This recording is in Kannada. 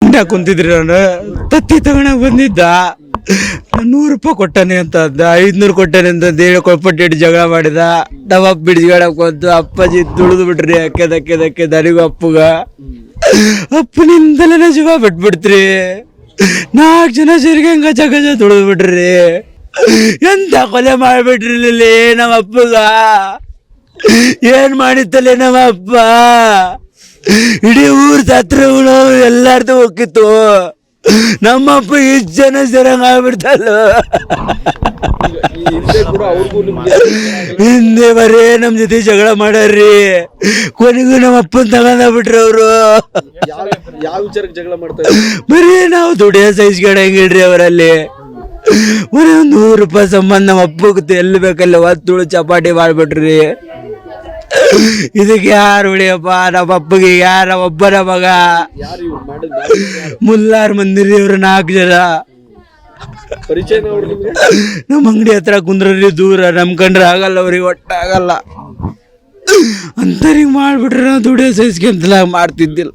ಅಂಗಡಿಯಾಗ ಕುಂತಿದ್ರಿ ನಾನು ತತ್ತಿ ತಗೊಳಕ್ ಬಂದಿದ್ದ 100 ರೂಪಾಯಿ ಕೊಟ್ಟಾನೆ ಅಂತ ಅಂದ 500 ಕೊಟ್ಟಾನೆ ಅಂತ ಹೇಳಿ ಕೊಟ್ಬಿಟ್ಟು ಜಗಳ ಮಾಡಿದ ನಮ್ಮಪ್ಪ ಬಿಡಿಸ್ಕೊಳಕ್ ಬಂತು ಅಪ್ಪಾಜಿ ತುಳಿದು ಬಿಟ್ರಿ ಅಕ್ಕೆ ನನಗೂ ಅಪ್ಪಗ ಅಪ್ಪನಿಂದಲೇ ಜೀವ ಬಿಟ್ಬಿಡ್ತ್ರಿ 4 ಜನ ಸೇರಿಗೆ ಹಂಗ ಗಜ ತುಳಿದು ಬಿಟ್ರಿ ಎಂತ ಕೊಲೆ ಮಾಡ್ಬಿಟ್ರಿ ನಮ್ಮ ಅಪ್ಪಗ ಏನ್ ಮಾಡಿತ್ತಲ್ಲೇ ನಮ್ಮ ಅಪ್ಪ ಇಡೀ ಊರ್ ಸತ್ರ ಎಲ್ಲಾರ್ದು ಹೋಗಿತ್ತು ನಮ್ಮಪ್ಪ ಇಷ್ಟು ಜನ ಸೇರಂಗ ಆಗ್ಬಿಡ್ತಲ್ಲ ಹಿಂದೆ ಬರೀ ನಮ್ ಜೊತೆ ಜಗಳ ಮಾಡ್ಯಾರ್ರಿ ಕೊನೆಗೂ ನಮ್ಮ ಅಪ್ಪನ ತಗೊಂಡ್ಬಿಟ್ರಿ ಅವರು ಯಾವ ವಿಚಾರಕ್ಕೆ ಜಗಳ ಮಾಡ್ತಾರೆ? ಬರೀ ನಾವು ದುಡಿಯೋ ಸಹಿಸ್ಕೊಳಂಗಿಲ್ರಿ ಅವರಲ್ಲಿ ಬರೀ 100 ರೂಪಾಯಿ ಸಂಬಂಧ ನಮ್ಮ ಅಪ್ಪಗೆ ಎಲ್ಲಿ ಬೇಕಲ್ಲ ಒತ್ತುಳು ಚಪಾಟಿ ಮಾಡ್ಬಿಟ್ರಿ ಇದಕ್ಕೆ ಯಾರು ಉಳಿಯಪ್ಪ ನಮ್ಮ ಅಪ್ಪಗೆ ಯಾರ ಒಬ್ಬರ ಮಗ ಮುಲ್ಲಾರ್ ಮಂದಿರಿ ಇವ್ರು 4 ಜನ ನಮ್ಮ ಅಂಗಡಿ ಹತ್ರ ಕುಂದ್ರಿ ದೂರ ನಮ್ ಕಂಡ್ರೆ ಆಗಲ್ಲ ಅವ್ರಿಗೆ ಒಟ್ಟಾಗಲ್ಲ ಅಂತರಿಗೆ ಮಾಡ್ಬಿಟ್ರೆ ನಾವು ದುಡಿಯೋ ಸೈಸ್ಗೆ ಮಾಡ್ತಿದ್ದಿಲ್ಲ.